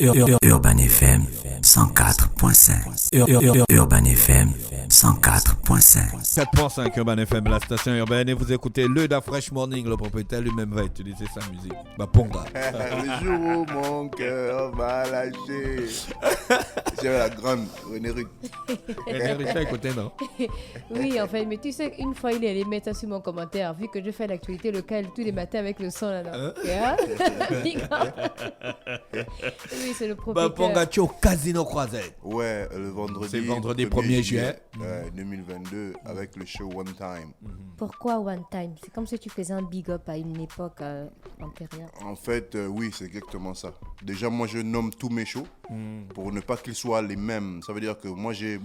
Urban FM 104.5. Urban FM 104.5. 4.5 Urban FM, la station urbaine, et vous écoutez le Da Fresh Morning. Le propriétaire lui-même va utiliser sa musique. Bah, Ponga. Le jour où mon cœur va lâcher. J'avais la grande René Ruc. René Ruc, t'as écouté, non? Oui, en fait, mais tu sais, une fois, il est allé mettre ça sur mon commentaire, vu que je fais l'actualité locale tous les matins avec le son là-dedans. Oui, c'est le Bah, propriétaire. Ponga, tu es au Casino Croisette. Ouais, le vendredi. C'est vendredi 1er juillet. 2022, avec le show One Time. Pourquoi One Time? C'est comme si tu faisais un big up à une époque antérieure. En fait, oui, c'est exactement ça. Déjà, moi, je nomme tous mes shows pour ne pas qu'ils soient les mêmes. Ça veut dire que moi, je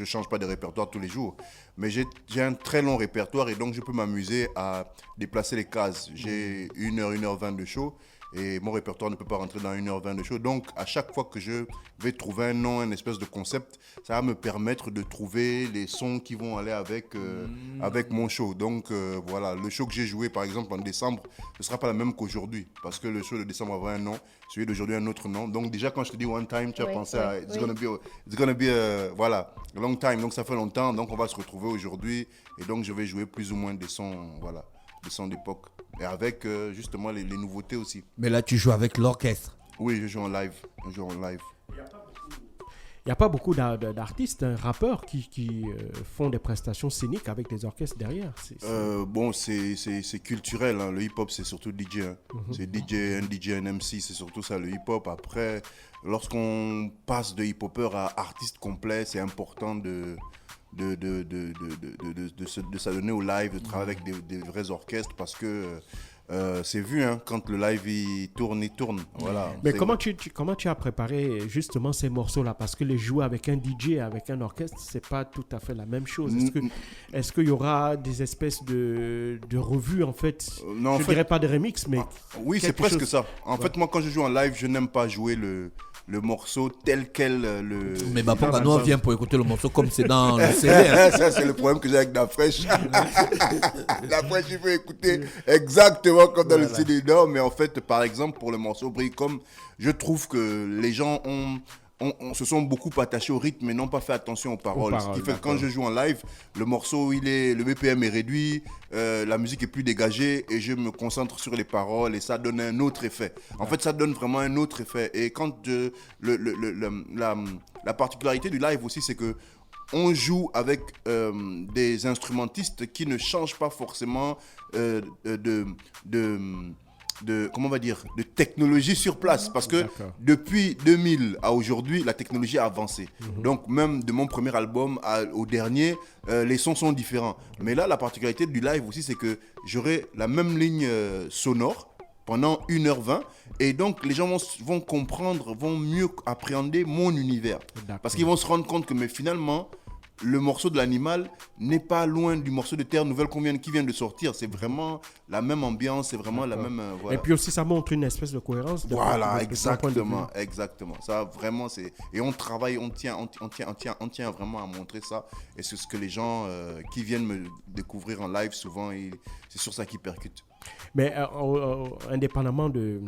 change pas de répertoire tous les jours, mais j'ai un très long répertoire et donc je peux m'amuser à déplacer les cases. J'ai 1h20 de show. Et mon répertoire ne peut pas rentrer dans 1h20 de show. Donc, à chaque fois que je vais trouver un nom, une espèce de concept, ça va me permettre de trouver les sons qui vont aller avec mon show. Donc, voilà, le show que j'ai joué, par exemple, en décembre, ce ne sera pas la même qu'aujourd'hui. Parce que le show de décembre avait un nom, celui d'aujourd'hui un autre nom. Donc, déjà, quand je te dis One Time, tu as pensé à It's gonna be a long time. Donc, ça fait longtemps. Donc, on va se retrouver aujourd'hui. Et donc, je vais jouer plus ou moins des sons, des sons d'époque. Et avec justement les nouveautés aussi. Mais là, tu joues avec l'orchestre. Oui, je joue en live. Il n'y a pas beaucoup d'artistes, rappeurs qui font des prestations scéniques avec des orchestres derrière. C'est culturel. Hein. Le hip-hop, c'est surtout DJ. Hein. C'est un DJ, un MC, c'est surtout ça, le hip-hop. Après, lorsqu'on passe de hip-hopper à artiste complet, c'est important de s'adonner au live, de travailler avec des vrais orchestres parce que c'est vu, hein, quand le live il tourne. Voilà. Mais comment tu as préparé justement ces morceaux-là? Parce que les jouer avec un DJ, avec un orchestre, c'est pas tout à fait la même chose. Est-ce qu'il y aura des espèces de revues en fait? Non, dirais pas de remix, mais oui, c'est presque ça. En fait, moi, quand je joue en live, je n'aime pas jouer le morceau tel quel Mais bah pourquoi nous on vient pour écouter le morceau comme c'est dans le CD, hein. Ça c'est le problème que j'ai avec Da Fresh. Da Fresh, il faut écouter exactement comme dans le CD. Non, mais en fait, par exemple, pour le morceau Bricom, je trouve que les gens se sont beaucoup attachés au rythme mais n'ont pas fait attention aux paroles. Ce qui fait que quand je joue en live, le morceau, le BPM est réduit, la musique est plus dégagée et je me concentre sur les paroles et ça donne un autre effet. En fait, ça donne vraiment un autre effet. Et quand la particularité du live aussi, c'est que on joue avec des instrumentistes qui ne changent pas forcément de technologie sur place parce que depuis 2000 à aujourd'hui la technologie a avancé. Donc même de mon premier album au dernier, les sons sont différents, mais là la particularité du live aussi, c'est que j'aurai la même ligne sonore pendant 1h20 et donc les gens vont comprendre, vont mieux appréhender mon univers. Parce qu'ils vont se rendre compte que mais finalement le morceau de l'animal n'est pas loin du morceau de Terre Nouvelle qui vient de sortir. C'est vraiment la même ambiance, c'est vraiment la même... Et puis aussi, ça montre une espèce de cohérence. Exactement. Ça, vraiment, c'est... Et on travaille, on tient vraiment à montrer ça. Et c'est ce que les gens qui viennent me découvrir en live, souvent, c'est sur ça qu'ils percutent. Mais indépendamment de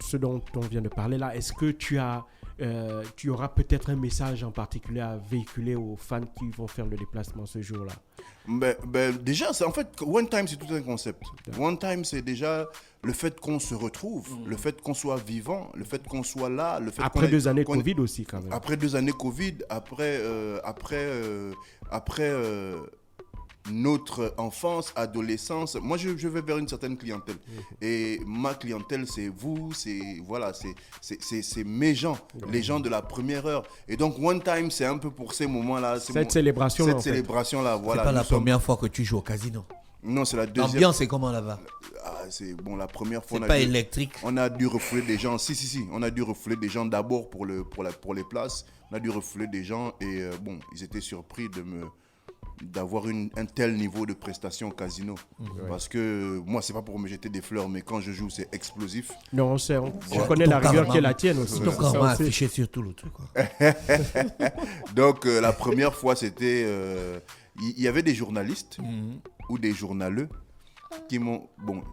ce dont on vient de parler là, est-ce que tu auras peut-être un message en particulier à véhiculer aux fans qui vont faire le déplacement ce jour-là? Déjà, en fait, One Time, c'est tout un concept. One Time, c'est déjà le fait qu'on se retrouve, le fait qu'on soit vivant, le fait qu'on soit là. Après 2 années Covid aussi, quand même. Après 2 années Covid, après notre enfance, adolescence, moi je vais vers une certaine clientèle. Et ma clientèle, c'est vous, c'est mes gens, les gens de la première heure. Et donc One Time, c'est un peu pour ces moments-là. Cette célébration-là, voilà. C'est pas la première fois que tu joues au casino? Non, c'est la deuxième. L'ambiance est comment là-bas? C'est bon, la première fois. C'est pas électrique. On a dû refouler des gens. Si. On a dû refouler des gens d'abord pour les places. On a dû refouler des gens et ils étaient surpris d'avoir un tel niveau de prestation au casino. Parce que moi, c'est pas pour me jeter des fleurs, mais quand je joue, c'est explosif. Non, je connais la rigueur qui est la tienne aussi. Donc, on va afficher sur tout le truc. Donc, la première fois, c'était... Il y avait des journalistes ou des journaleux qui m'ont... Bon,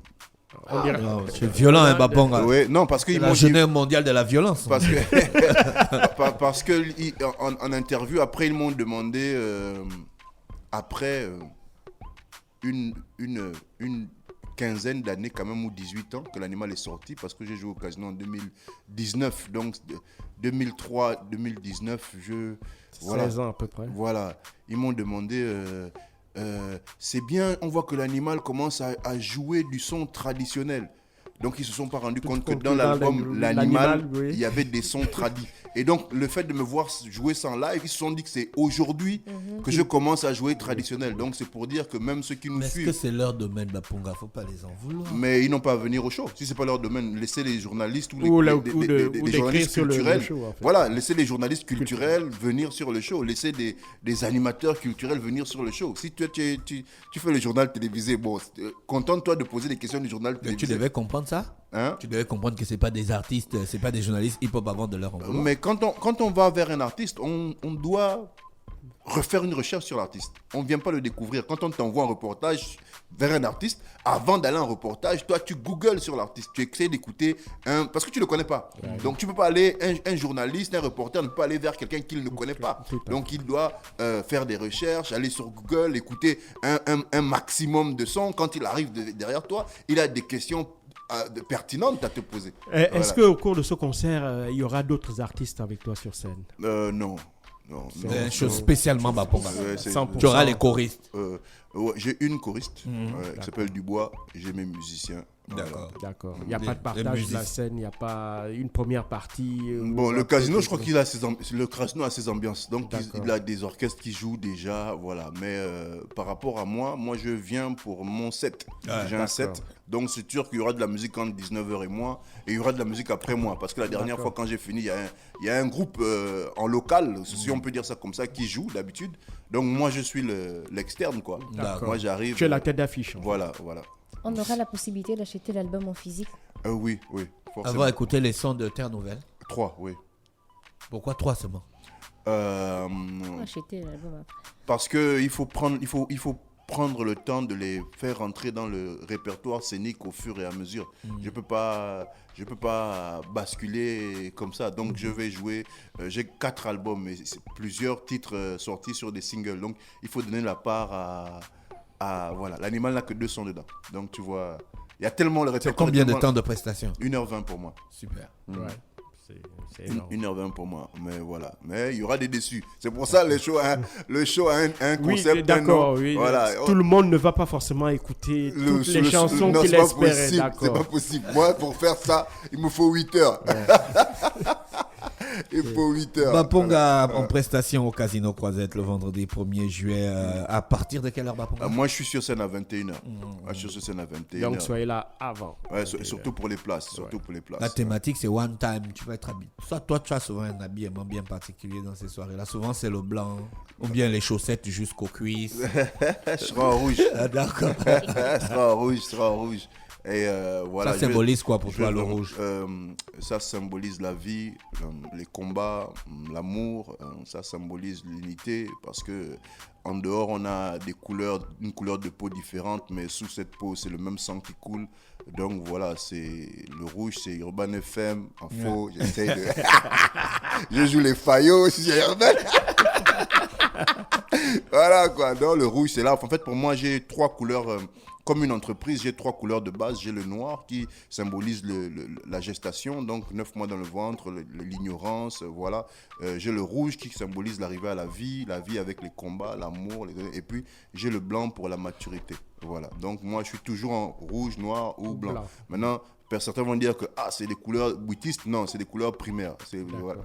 On dirait- C'est violent, hein, Baponga. Oui, non, parce qu'ils C'est la m'ont dit. journée mondiale de la violence. Parce que, parce que en interview, après, ils m'ont demandé, après une quinzaine d'années, quand même, ou 18 ans, que l'animal est sorti, parce que j'ai joué au casino en 2019. Donc, 2003, 2019, 16 ans à peu près. Voilà. Ils m'ont demandé, c'est bien, on voit que l'animal commence à jouer du son traditionnel. Donc, ils ne se sont pas rendus compte que dans l'album, l'animal, oui. il y avait des sons tradis. Et donc, le fait de me voir jouer ça en live, ils se sont dit que c'est aujourd'hui que je commence à jouer traditionnel. Donc, c'est pour dire que même ceux qui nous Mais est-ce que suivent, c'est leur domaine, Baponga? Faut pas les en vouloir. mais ils n'ont pas à venir au show. Si ce n'est pas leur domaine, laissez les journalistes ou Ou les d'écrire journalistes sur le culturels. show, en fait. Voilà, laissez les journalistes culturels venir sur le show. Laissez des animateurs culturels venir sur le show. Si tu fais le journal télévisé, bon, contente-toi de poser des questions du journal Mais télévisé. tu devais comprendre ça. Hein? Tu devais comprendre que c'est pas des artistes, c'est pas des journalistes hip-hop avant de leur en vouloir. Mais quand on va vers un artiste, on doit refaire une recherche sur l'artiste. On ne vient pas le découvrir. Quand on t'envoie un reportage vers un artiste, avant d'aller en reportage, toi, tu googles sur l'artiste. Tu essaies d'écouter parce que tu ne le connais pas. Donc, tu ne peux pas aller, un journaliste, un reporter ne peut pas aller vers quelqu'un qu'il ne connaît pas. Donc, il doit faire des recherches, aller sur Google, écouter un maximum de sons. Quand il arrive derrière toi, il a des questions pertinentes à te poser. Est-ce qu'au cours de ce concert, il y aura d'autres artistes avec toi sur scène? Non. C'est une chose spécialement Baponga. Ouais, c'est- 100%. Tu auras les choristes. Ouais, j'ai une choriste qui s'appelle Dubois. J'ai mes musiciens. D'accord. D'accord. Il n'y a Des- pas de des partage de la musiciens. scène, il n'y a pas une première partie. Bon, le casino, je crois qu'il a le casino a ses ambiances. Donc, D'accord. il a des orchestres qui jouent déjà, voilà. Mais par rapport à moi, je viens pour mon set. Ouais, J'ai un set. Donc, c'est sûr qu'il y aura de la musique entre 19h et moi. Et il y aura de la musique après moi. Parce que la dernière fois, quand j'ai fini, il y a un groupe en local, si on peut dire ça comme ça, qui joue d'habitude. Donc, moi, je suis l'externe, quoi. D'accord. Moi, j'arrive. Tu es la tête d'affiche. en fait. Voilà. On aura la possibilité d'acheter l'album en physique. Oui, forcément. Avoir écouté les sons de Terre Nouvelle. 3, oui. Pourquoi 3 seulement? Acheter l'album après. Parce qu'il faut prendre le temps de les faire rentrer dans le répertoire scénique au fur et à mesure. Je peux pas basculer comme ça. Donc je vais jouer. J'ai 4 albums et plusieurs titres sortis sur des singles. Donc il faut donner la part voilà. L'animal n'a que 2 sons dedans. Donc tu vois, il y a tellement le C'est répertoire. combien de temps de prestation? 1h20 pour moi. Super. Ouais. C'est énorme. 1h20 pour moi, mais voilà. Mais il y aura des déçus. C'est pour ça le show a un Oui, concept. d'accord. un nom. Oui. Voilà. Tout le monde ne va pas forcément écouter toutes les chansons non, qu'il c'est pas espérait. possible, c'est D'accord. pas possible. Moi, pour faire ça, il me faut 8 heures. Il faut 8 heures. Baponga en prestation au Casino Croisette le vendredi 1er juillet. À partir de quelle heure, Baponga? Moi, je suis sur scène à 21h. Je suis sur scène à 21h. Donc soyez là avant. Ouais, surtout pour les places. La thématique, c'est one time. Tu vas être habillé. Soit toi, tu as souvent un habillement bien particulier dans ces soirées-là. Souvent, c'est le blanc ou bien les chaussettes jusqu'aux cuisses. Je serai en rouge. Ah, d'accord. Je serai en rouge. Et voilà, Ça symbolise quoi pour toi, le rouge? Ça symbolise la vie, les combats, l'amour. Ça symbolise l'unité parce que en dehors, on a une couleur de peau différente, mais sous cette peau, c'est le même sang qui coule. Donc voilà, c'est le rouge, c'est Urban FM. En faux, j'essaie de. Je joue les faillots aussi, c'est Urban. Voilà quoi. Donc le rouge, c'est là. En fait, pour moi, j'ai 3 couleurs. Comme une entreprise, j'ai 3 couleurs de base. J'ai le noir qui symbolise la gestation, donc 9 mois dans le ventre, l'ignorance, voilà. J'ai le rouge qui symbolise l'arrivée à la vie avec les combats, l'amour, et puis j'ai le blanc pour la maturité. Voilà. Donc moi, je suis toujours en rouge, noir ou blanc. Maintenant, certains vont dire que c'est des couleurs bouitistes. Non, c'est des couleurs primaires.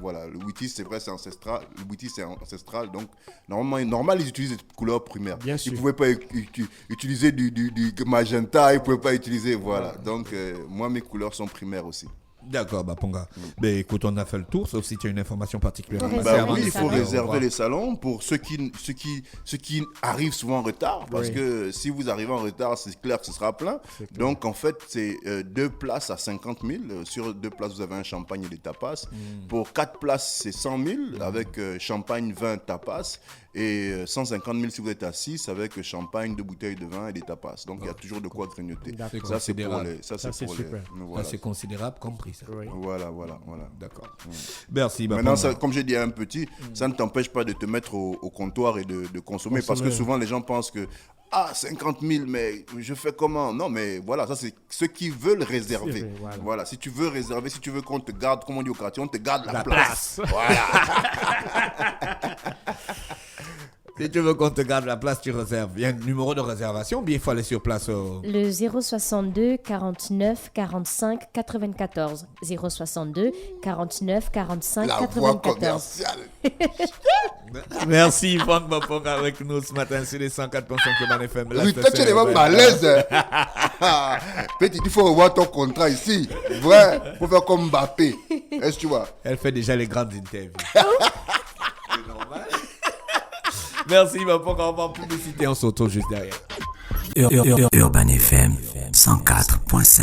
Voilà, le bouitiste, c'est vrai, c'est ancestral. Le bouitiste, c'est ancestral. Donc, normalement, ils utilisent des couleurs primaires. Bien sûr. Ils ne pouvaient pas utiliser du magenta, ils ne pouvaient pas utiliser. Voilà. Donc, moi, mes couleurs sont primaires aussi. D'accord, Baponga. Ben, écoute, on a fait le tour, sauf si tu as une information particulière. Faut Oui, il faut les réserver les salons pour ceux qui arrivent souvent en retard. Parce que si vous arrivez en retard, c'est clair que ce sera plein. Donc, en fait, c'est 2 places à 50 000. Sur 2 places, vous avez un champagne et des tapas. Pour 4 places, c'est 100 000 avec champagne, vin, tapas. Et 150 000 si vous êtes à 6 avec champagne, 2 bouteilles de vin et des tapas. Donc il y a toujours de quoi grignoter. D'accord. Ça, c'est pour Considérable. les. Ça, Ça, c'est c'est pour les. super. Voilà. Ça, c'est considérable comme prix, ça. Oui. Voilà. D'accord. Merci. Bah, Maintenant, pour moi. comme j'ai dit à un petit, ça ne t'empêche pas de te mettre au comptoir et de consommer. Parce que souvent, les gens pensent que 50 000, mais je fais comment? Non, mais voilà, ça, c'est ceux qui veulent réserver. C'est vrai, Voilà, si tu veux réserver, si tu veux qu'on te garde, comme on dit au quartier, on te garde la place. Si tu veux qu'on te garde la place, tu réserves. Il y a un numéro de réservation, bien il faut aller sur place. Le 062 49 45 94. 062 49 45 La voix 94. commerciale. Merci Franck Bapong avec nous ce matin sur les 104.5 Urban FM. Oui, toi, tu es vraiment malaise. Petit, il faut revoir ton contrat ici. Vrai, faut faire comme Mbappé. Est-ce que tu vois? Elle fait déjà les grandes interviews. C'est normal. Merci Bapong, on va en publicité, on s'auto juste derrière. Urban FM 104.5.